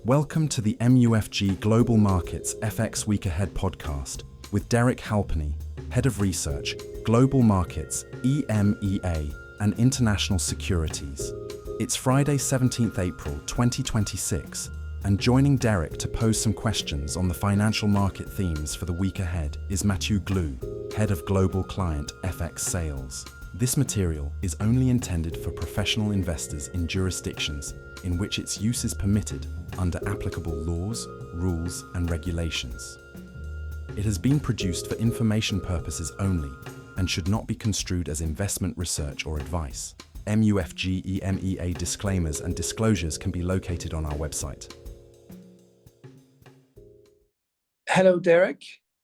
Welcome to the MUFG Global Markets FX Week Ahead podcast with Derek Halpenny, Head of Research, Global Markets, EMEA, and International Securities. It's Friday, 17th April 2026, and joining Derek to pose some questions on the financial market themes for the week ahead is Matthieu, Head of Global Client FX Sales. This material is only intended for professional investors in jurisdictions in which its use is permitted under applicable laws, rules, and regulations. It has been produced for information purposes only and should not be construed as investment research or advice. MUFG EMEA disclaimers and disclosures can be located on our website. Hello, Derek.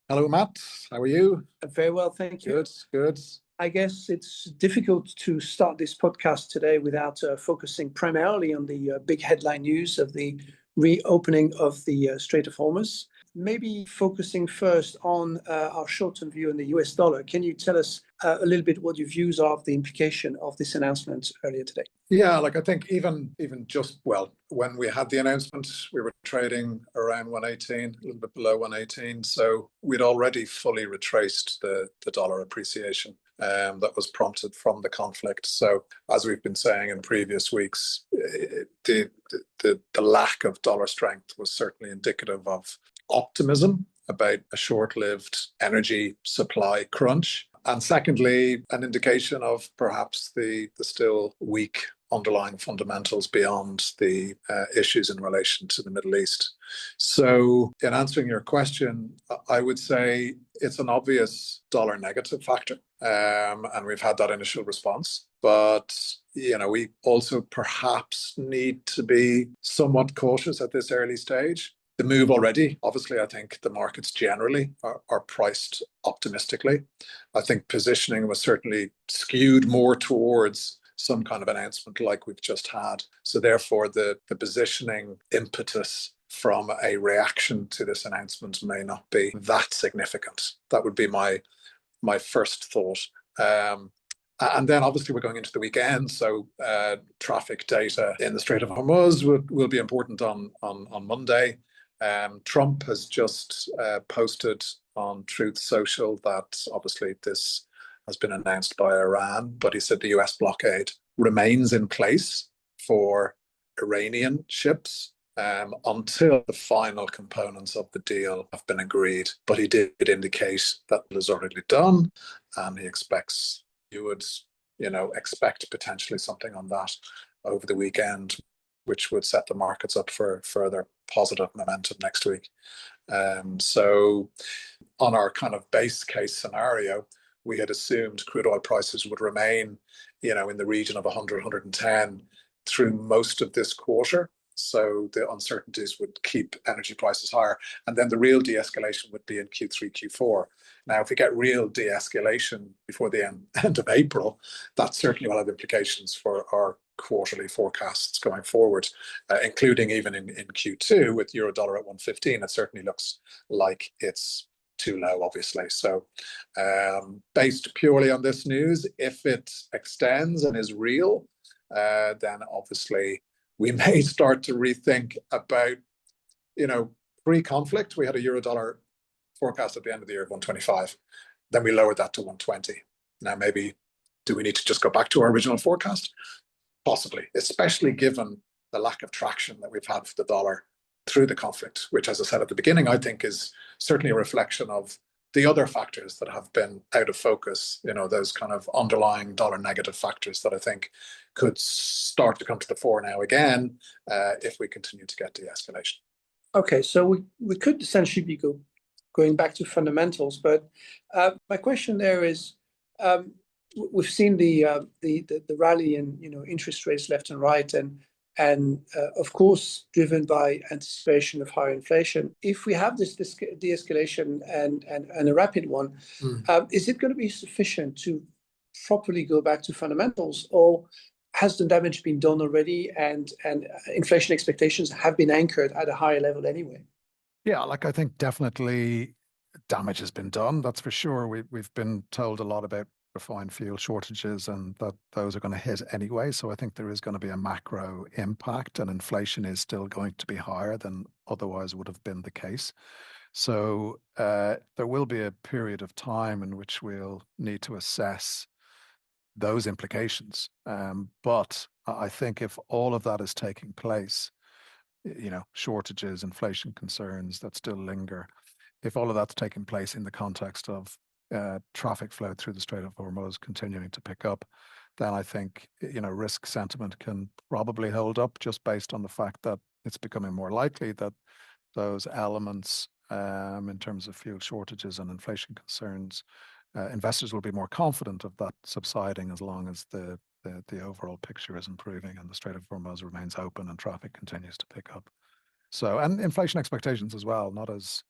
Hello, Matt. How are you? Very well, thank you. Good. I guess it's difficult to start this podcast today without focusing primarily on the big headline news of the reopening of the Strait of Hormuz. Maybe focusing first on our short-term view in the US dollar. Can you tell us a little bit what your views are of the implication of this announcement earlier today? Yeah, I think even just, when we had the announcement, we were trading around 118, a little bit below 118. So we'd already fully retraced the dollar appreciation that was prompted from the conflict. So as we've been saying in previous weeks, the lack of dollar strength was certainly indicative of optimism about a short-lived energy supply crunch. And secondly, an indication of perhaps the still weak underlying fundamentals beyond the issues in relation to the Middle East. So in answering your question, I would say it's an obvious dollar negative factor. And we've had that initial response. But, we also perhaps need to be somewhat cautious at this early stage. The move already, obviously, I think the markets generally are priced optimistically. I think positioning was certainly skewed more towards some kind of announcement like we've just had. So therefore, the positioning impetus from a reaction to this announcement may not be that significant. That would be my first thought. And then obviously we're going into the weekend, so traffic data in the Strait of Hormuz will be important on Monday. Trump has just posted on Truth Social that obviously this has been announced by Iran, but he said the US blockade remains in place for Iranian ships until the final components of the deal have been agreed. But he did indicate that it is already done, and he expects you would, expect potentially something on that over the weekend, which would set the markets up for further positive momentum next week. So on our kind of base case scenario, we had assumed crude oil prices would remain, in the region of 100, 110 through most of this quarter. So the uncertainties would keep energy prices higher. And then the real de-escalation would be in Q3, Q4. Now, if we get real de-escalation before the end of April, that certainly will have implications for our quarterly forecasts going forward, including even in Q2 with euro dollar at 115. It certainly looks like it's too low, obviously. So based purely on this news, if it extends and is real, then obviously we may start to rethink about, pre-conflict, we had a euro dollar forecast at the end of the year of 125. Then we lowered that to 120. Now, maybe do we need to just go back to our original forecast? Possibly, especially given the lack of traction that we've had for the dollar through the conflict, which, as I said at the beginning, I think is certainly a reflection of the other factors that have been out of focus, those kind of underlying dollar negative factors that I think could start to come to the fore now again if we continue to get de-escalation. Okay, so we could essentially be going back to fundamentals, but my question there is, we've seen the rally in interest rates left and right, and of course driven by anticipation of higher inflation. If we have this de-escalation and a rapid one, is it going to be sufficient to properly go back to fundamentals, or has the damage been done already and inflation expectations have been anchored at a higher level anyway? Yeah, I think definitely damage has been done. That's for sure. We've been told a lot about refined fuel shortages, and that those are going to hit anyway. So I think there is going to be a macro impact, and inflation is still going to be higher than otherwise would have been the case. So there will be a period of time in which we'll need to assess those implications. But I think if all of that is taking place, shortages, inflation concerns that still linger, if all of that's taking place in the context of traffic flow through the Strait of Hormuz continuing to pick up, then I think, risk sentiment can probably hold up, just based on the fact that it's becoming more likely that those elements, in terms of fuel shortages and inflation concerns, investors will be more confident of that subsiding as long as the overall picture is improving and the Strait of Hormuz remains open and traffic continues to pick up. So, and inflation expectations as well, not as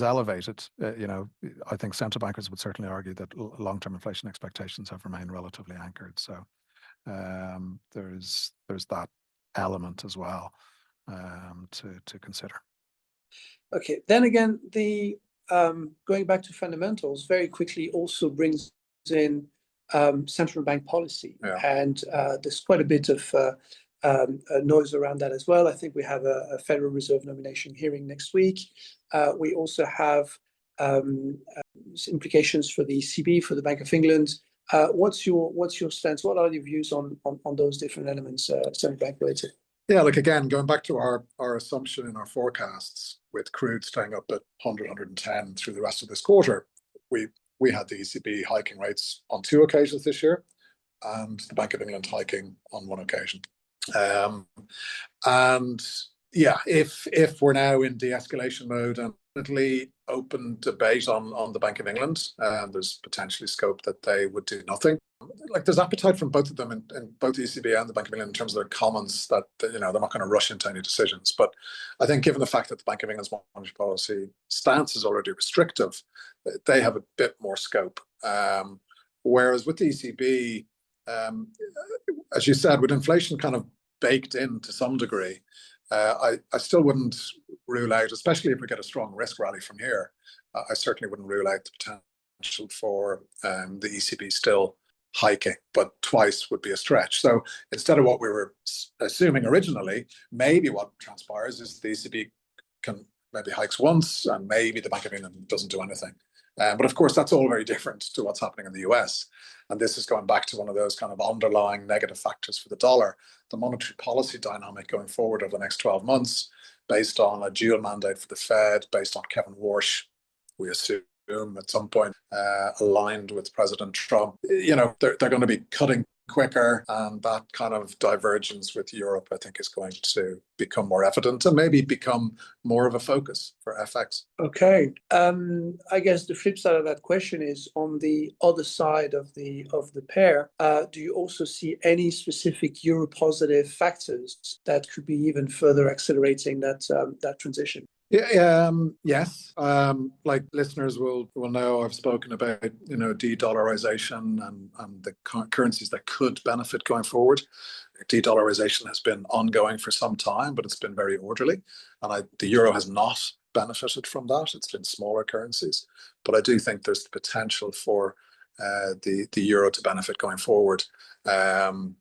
elevated. I think central bankers would certainly argue that long-term inflation expectations have remained relatively anchored. So there's that element as well to consider. Okay, then again, the going back to fundamentals very quickly also brings in central bank policy, and there's quite a bit of noise around that as well. I think we have a Federal Reserve nomination hearing next week. We also have implications for the ECB, for the Bank of England. What's your stance? What are your views on those different elements, central bank related? Yeah, like again, going back to our assumption in our forecasts, with crude staying up at 100, 110 through the rest of this quarter, we had the ECB hiking rates on 2 occasions this year, and the Bank of England hiking on 1 occasion. And yeah, if we're now in de-escalation mode, and definitely open debate on the Bank of England, there's potentially scope that they would do nothing. Like, there's appetite from both of them, in both the ECB and the Bank of England, in terms of their comments that they're not going to rush into any decisions. But I think, given the fact that the Bank of England's monetary policy stance is already restrictive, they have a bit more scope. Whereas with the ECB, as you said, with inflation kind of baked in to some degree, I still wouldn't rule out, especially if we get a strong risk rally from here, I certainly wouldn't rule out the potential for the ECB still hiking, but twice would be a stretch. So instead of what we were assuming originally, maybe what transpires is the ECB can maybe hikes once, and maybe the Bank of England doesn't do anything. But of course, that's all very different to what's happening in the US. And this is going back to one of those kind of underlying negative factors for the dollar, the monetary policy dynamic going forward over the next 12 months, based on a dual mandate for the Fed, based on Kevin Warsh, we assume at some point aligned with President Trump. They're going to be cutting quicker, and that kind of divergence with Europe, I think, is going to become more evident and maybe become more of a focus for FX. Okay. I guess the flip side of that question is, on the other side of the pair, do you also see any specific euro positive factors that could be even further accelerating that transition? Yeah, yes. Like listeners will know, I've spoken about de-dollarization and the currencies that could benefit going forward. De-dollarization has been ongoing for some time, but it's been very orderly, and the euro has not benefited from that. It's been smaller currencies, but I do think there's the potential for the euro to benefit going forward. The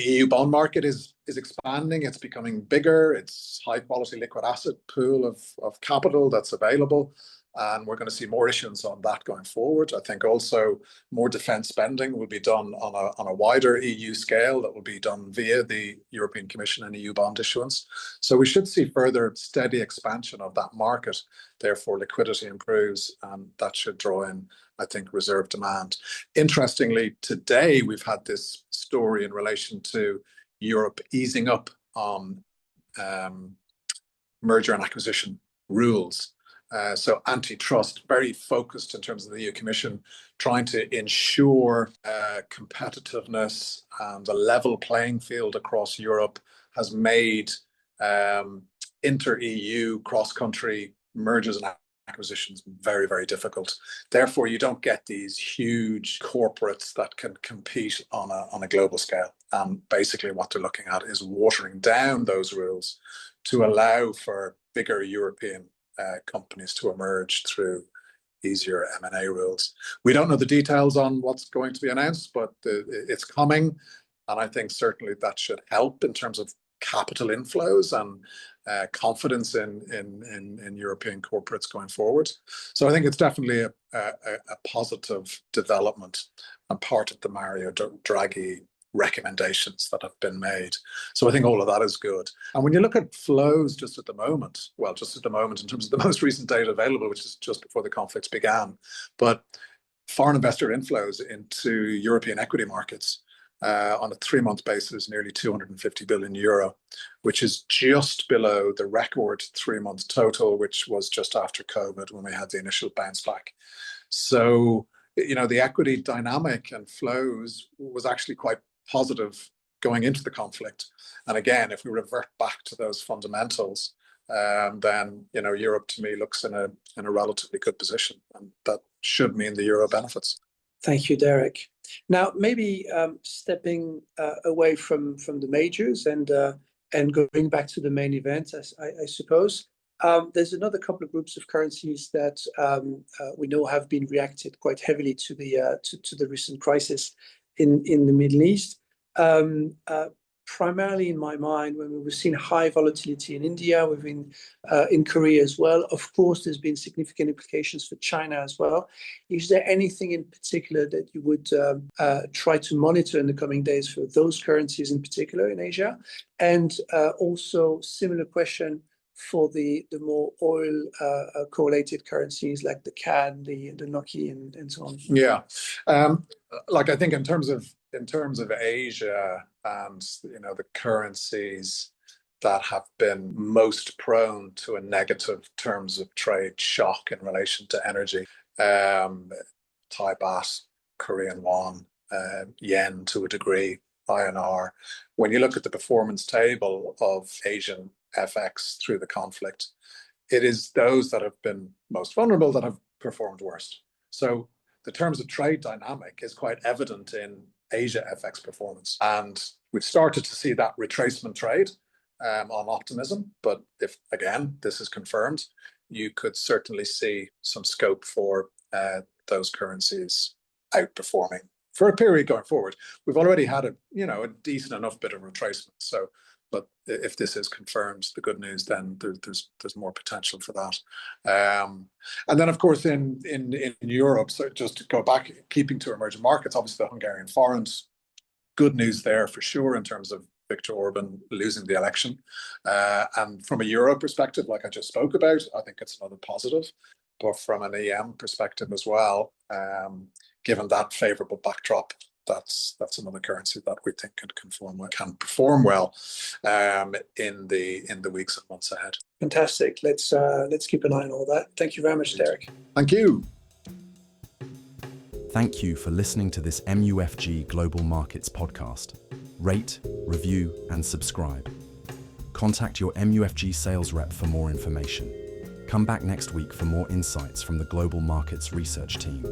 EU bond market is expanding. It's becoming bigger. It's high quality liquid asset pool of capital that's available. And we're going to see more issuance on that going forward. I think also more defence spending will be done on a wider EU scale, that will be done via the European Commission and EU bond issuance. So we should see further steady expansion of that market. Therefore, liquidity improves, and that should draw in, I think, reserve demand. Interestingly, today we've had this story in relation to Europe easing up on merger and acquisition rules. So antitrust, very focused in terms of the EU Commission, trying to ensure competitiveness and a level playing field across Europe, has made inter-EU cross-country mergers and acquisitions very, very difficult. Therefore, you don't get these huge corporates that can compete on a global scale. And basically what they're looking at is watering down those rules to allow for bigger European companies to emerge through easier M&A rules. We don't know the details on what's going to be announced, but it's coming. And I think certainly that should help in terms of capital inflows and confidence in European corporates going forward. So I think it's definitely a positive development and part of the Mario Draghi recommendations that have been made. So I think all of that is good. And when you look at flows just at the moment in terms of the most recent data available, which is just before the conflicts began, but foreign investor inflows into European equity markets on a 3-month basis, nearly 250 billion euro, which is just below the record 3-month total, which was just after COVID when we had the initial bounce back. So, the equity dynamic and flows was actually quite positive going into the conflict. And again, if we revert back to those fundamentals, then Europe to me looks in a relatively good position, and that should mean the euro benefits. Thank you, Derek. Now, maybe stepping away from the majors and going back to the main event, I suppose. There's another couple of groups of currencies that we know have been reacted quite heavily to the recent crisis in the Middle East. Primarily in my mind, when we've seen high volatility in India, we've been in Korea as well. Of course, there's been significant implications for China as well. Is there anything in particular that you would try to monitor in the coming days for those currencies in particular in Asia? And also similar question for the more oil correlated currencies like the CAD, the NOK and so on. Yeah, I think in terms of Asia and the currencies that have been most prone to a negative terms of trade shock in relation to energy, Thai baht, Korean won, yen to a degree, INR. When you look at the performance table of Asian FX through the conflict, it is those that have been most vulnerable that have performed worst. So the terms of trade dynamic is quite evident in Asia FX performance. And we've started to see that retracement trade on optimism. But if, again, this is confirmed, you could certainly see some scope for those currencies outperforming for a period going forward. We've already had a decent enough bit of retracement. So, but if this is confirmed, the good news, then there's more potential for that. And then, of course, in Europe, so just to go back, keeping to emerging markets, obviously the Hungarian forint, good news there for sure in terms of Viktor Orban losing the election. And from a euro perspective, like I just spoke about, I think it's another positive. But from an EM perspective as well, given that favourable backdrop, that's another currency that we think can perform well in the weeks and months ahead. Fantastic. Let's keep an eye on all that. Thank you very much, Derek. Thank you. Thank you for listening to this MUFG Global Markets podcast. Rate, review, and subscribe. Contact your MUFG sales rep for more information. Come back next week for more insights from the Global Markets Research team.